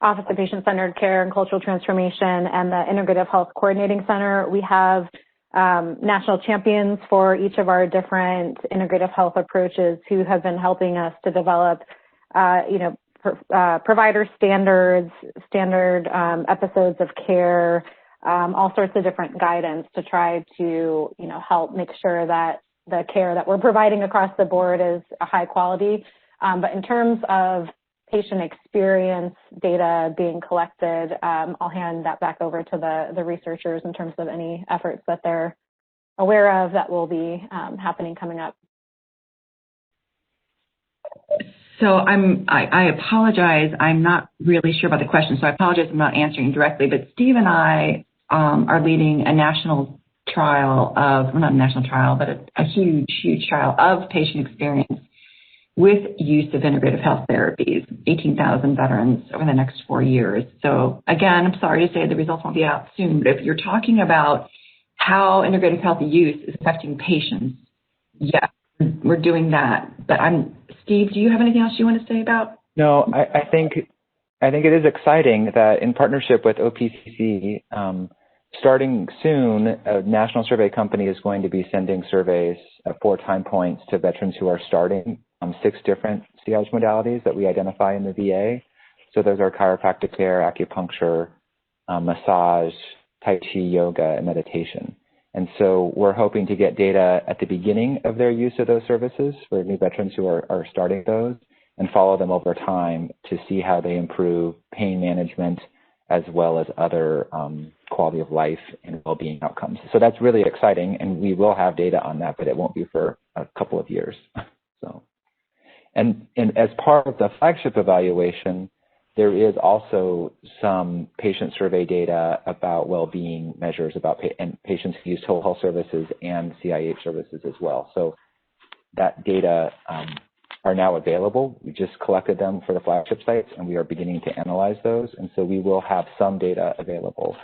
Office of Patient-Centered Care and Cultural Transformation and the Integrative Health Coordinating Center, we have national champions for each of our different integrative health approaches who have been helping us to develop, you know, provider standards, standard episodes of care, all sorts of different guidance to try to, you know, help make sure that the care that we're providing across the board is a high quality. But in terms of patient experience data being collected, I'll hand that back over to the researchers in terms of any efforts that they're aware of that will be happening coming up. So I apologize. I'm not really sure about the question, so I apologize I'm not answering directly. But Steve and I are leading a national trial of, well, not a national trial, but a huge trial of patient experience with use of integrative health therapies, 18,000 veterans over the next 4 years. So again, I'm sorry to say the results won't be out soon, but if you're talking about how integrative health use is affecting patients, yeah, we're doing that. But Steve, do you have anything else you want to say about? No, I think it is exciting that in partnership with OPCC, starting soon, a national survey company is going to be sending surveys at 4 time points to veterans who are starting 6 different CIHEC modalities that we identify in the VA. So those are chiropractic care, acupuncture, massage, Tai Chi, yoga, and meditation. And so we're hoping to get data at the beginning of their use of those services for new veterans who are starting those and follow them over time to see how they improve pain management as well as other quality of life and well-being outcomes. So that's really exciting, and we will have data on that, but it won't be for a couple of years. So, and as part of the flagship evaluation, there is also some patient survey data about well-being measures about and patients who use telehealth services and CIH services as well. So that data are now available. We just collected them for the flagship sites, and we are beginning to analyze those. And so we will have some data available.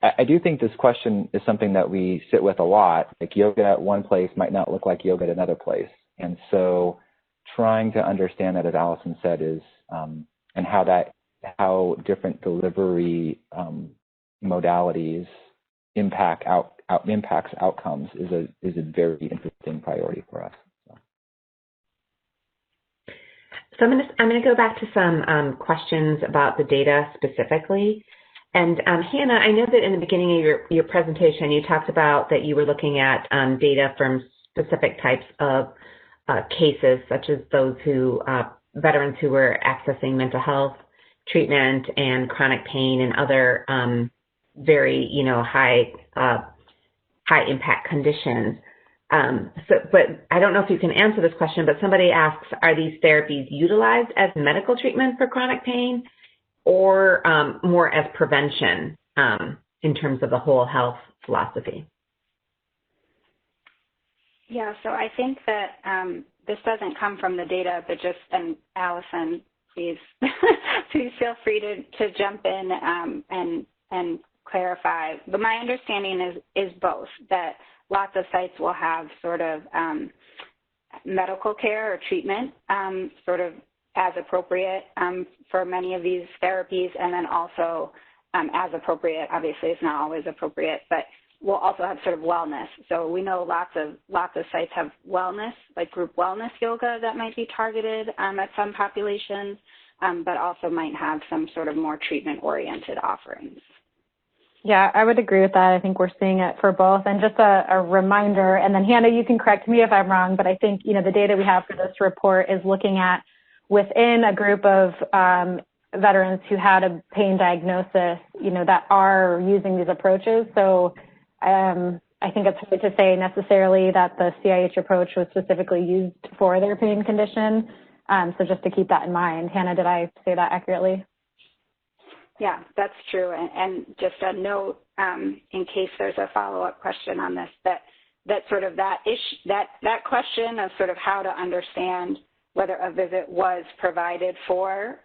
I do think this question is something that we sit with a lot. Like yoga at one place might not look like yoga at another place. And so trying to understand that, as Allison said, is and how different delivery modalities impacts outcomes is a very interesting priority for us. So I'm going to go back to some questions about the data specifically. And Hannah, I know that in the beginning of your presentation, you talked about that you were looking at data from specific types of cases, such as those who veterans who were accessing mental health treatment and chronic pain and other very high impact conditions. But I don't know if you can answer this question, but somebody asks, are these therapies utilized as medical treatment for chronic pain or more as prevention in terms of the whole health philosophy? Yeah, so I think that this doesn't come from the data, but just, and Allison, please, please feel free to jump in and clarify. But my understanding is both, that lots of sites will have sort of medical care or treatment sort of as appropriate for many of these therapies, and then also as appropriate, obviously it's not always appropriate, but we'll also have sort of wellness. So we know lots of sites have wellness, like group wellness yoga that might be targeted at some populations, but also might have some sort of more treatment-oriented offerings. Yeah, I would agree with that. I think we're seeing it for both. And just a reminder, and then Hannah, you can correct me if I'm wrong, but I think, the data we have for this report is looking at within a group of veterans who had a pain diagnosis, that are using these approaches. So I think it's hard to say necessarily that the CIH approach was specifically used for their pain condition. So just to keep that in mind. Hannah, did I say that accurately? Yeah, that's true. And just a note, in case there's a follow-up question on this, that sort of that question of sort of how to understand whether a visit was provided for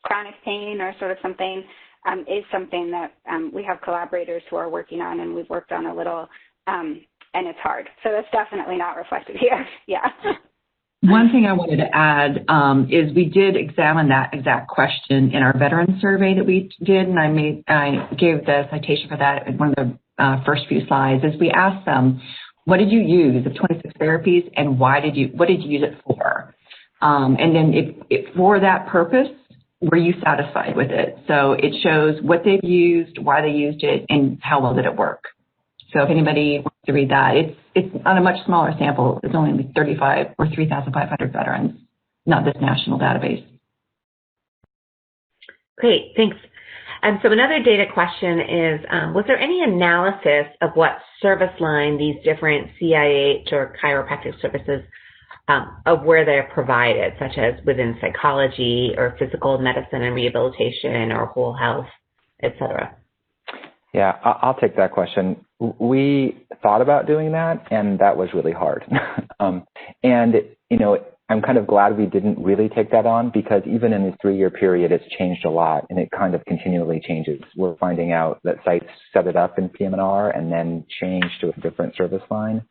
chronic pain or sort of something is something that we have collaborators who are working on, and we've worked on a little, and it's hard. So that's definitely not reflected here. Yeah. One thing I wanted to add is we did examine that exact question in our veteran survey that we did, and I gave the citation for that in one of the first few slides. Is we asked them, what did you use of 26 therapies, and what did you use it for? And then if for that purpose, were you satisfied with it? So it shows what they've used, why they used it, and how well did it work. So if anybody wants to read that, it's on a much smaller sample. It's only 35 or 3,500 veterans, not this national database. Great, thanks. And so another data question is, was there any analysis of what service line these different CIH or chiropractic services of where they're provided, such as within psychology or physical medicine and rehabilitation or whole health, et cetera? Yeah, I'll take that question. We thought about doing that, and that was really hard. I'm kind of glad we didn't really take that on, because even in this 3-year period, it's changed a lot, and it kind of continually changes. We're finding out that sites set it up in PM&R and then change to a different service line.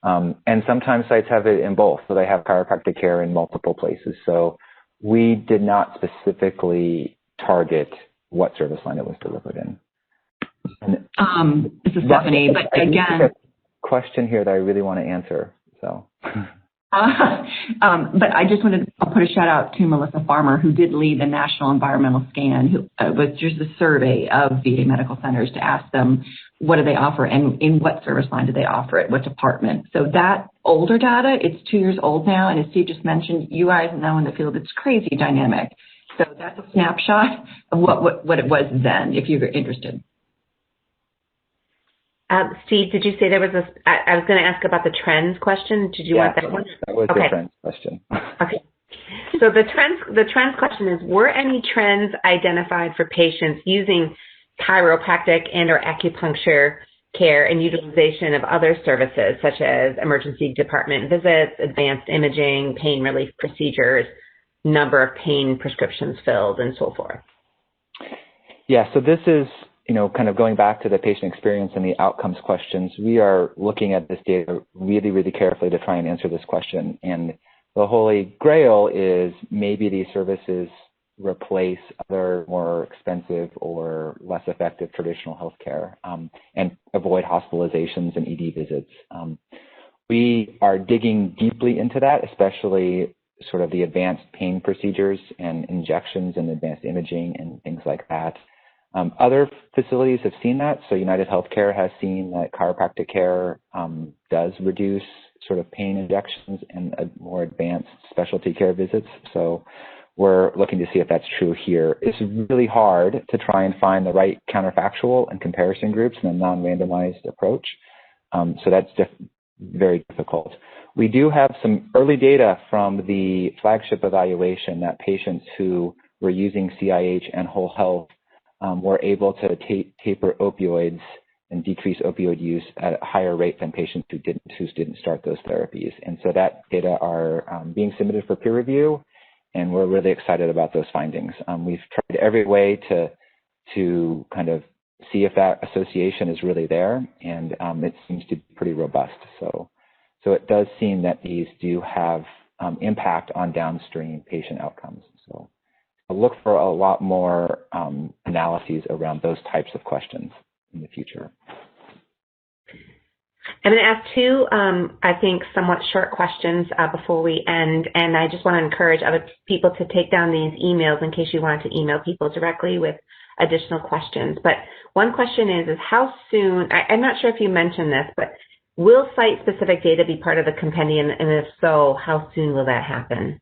And sometimes sites have it in both, so they have chiropractic care in multiple places. So we did not specifically target what service line it was delivered in. This is Stephanie, but again, question here that I really want to answer. So. But I just wanted to put a shout out to Melissa Farmer, who did lead the National Environmental Scan, who was just a survey of VA medical centers to ask them what do they offer and in what service line do they offer it, what department. So that older data, it's 2 years old now, and as Steve just mentioned, you guys know in the field it's crazy dynamic. So that's a snapshot of what it was then, if you're interested. Steve, did you say there was I was going to ask about the trends question. Did you want that one? That was the trends question. Okay. So the trends question is, were any trends identified for patients using chiropractic and or acupuncture care and utilization of other services such as emergency department visits, advanced imaging, pain relief procedures, number of pain prescriptions filled, and so forth? Yeah, so this is, kind of going back to the patient experience and the outcomes questions. We are looking at this data really, really carefully to try and answer this question. And the holy grail is maybe these services replace other more expensive or less effective traditional healthcare and avoid hospitalizations and ED visits. We are digging deeply into that, especially sort of the advanced pain procedures and injections and advanced imaging and things like that. Other facilities have seen that. So United Healthcare has seen that chiropractic care does reduce sort of pain injections and more advanced specialty care visits. So we're looking to see if that's true here. It's really hard to try and find the right counterfactual and comparison groups in a non-randomized approach. So that's very difficult. We do have some early data from the flagship evaluation that patients who were using CIH and whole health were able to taper opioids and decrease opioid use at a higher rate than patients who didn't start those therapies. And so that data are being submitted for peer review, and we're really excited about those findings. We've tried every way to kind of see if that association is really there, and it seems to be pretty robust. So it does seem that these do have impact on downstream patient outcomes. So I'll look for a lot more analyses around those types of questions in the future. I'm going to ask two, I think, somewhat short questions before we end, and I just want to encourage other people to take down these emails in case you wanted to email people directly with additional questions. But one question is how soon, I'm not sure if you mentioned this, but will site-specific data be part of the compendium, and if so, how soon will that happen?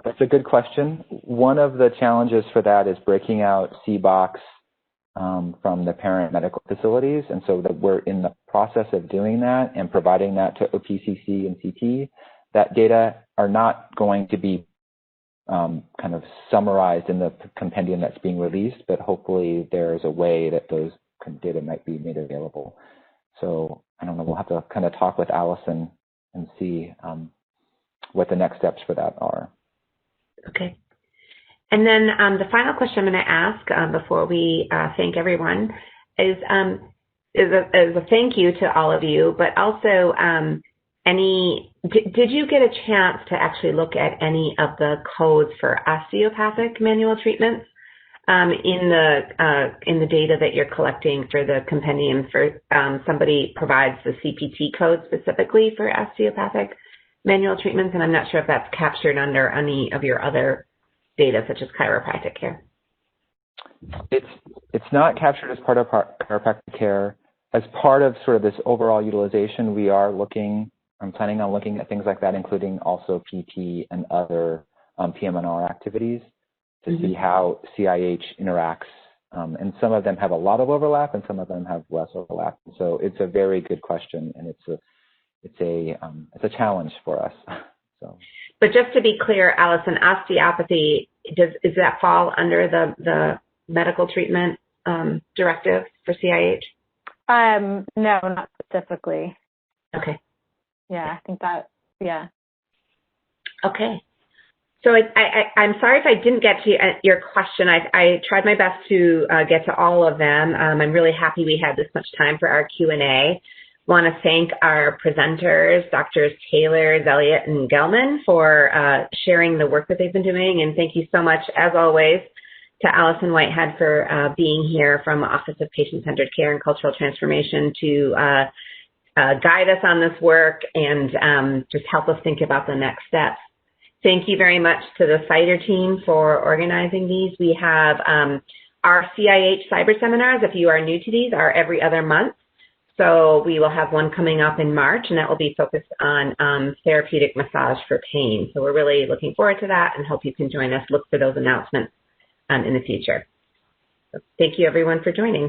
That's a good question. One of the challenges for that is breaking out CBOX from the parent medical facilities. And so that we're in the process of doing that and providing that to OPCC and CT. That data are not going to be kind of summarized in the compendium that's being released, but hopefully there's a way that those data might be made available. So I don't know, we'll have to kind of talk with Allison and see what the next steps for that are. Okay. And then the final question I'm going to ask before we thank everyone is a thank you to all of you, but also did you get a chance to actually look at any of the codes for osteopathic manual treatments in the data that you're collecting for the compendium? For somebody provides the CPT code specifically for osteopathic manual treatments, and I'm not sure if that's captured under any of your other data, such as chiropractic care. It's not captured as part of chiropractic care. As part of sort of this overall utilization, we are I'm planning on looking at things like that, including also PT and other PM&R activities to see how CIH interacts. And some of them have a lot of overlap, and some of them have less overlap. So it's a very good question, and it's a challenge for us. So. But just to be clear, Allison, osteopathy, does that fall under the medical treatment directive for CIH? No, not specifically. Okay. Yeah, I think that, yeah. Okay. So I'm sorry if I didn't get to your question. I tried my best to get to all of them. I'm really happy we had this much time for our Q&A. Want to thank our presenters, Drs. Taylor, Zeliadt, and Gelman, for sharing the work that they've been doing. And thank you so much, as always, to Allison Whitehead for being here from the Office of Patient-Centered Care and Cultural Transformation to guide us on this work and just help us think about the next steps. Thank you very much to the CIDER team for organizing these. We have our CIH cyber seminars, if you are new to these, are every other month. So we will have one coming up in March, and that will be focused on therapeutic massage for pain. So we're really looking forward to that and hope you can join us. Look for those announcements in the future. So thank you, everyone, for joining.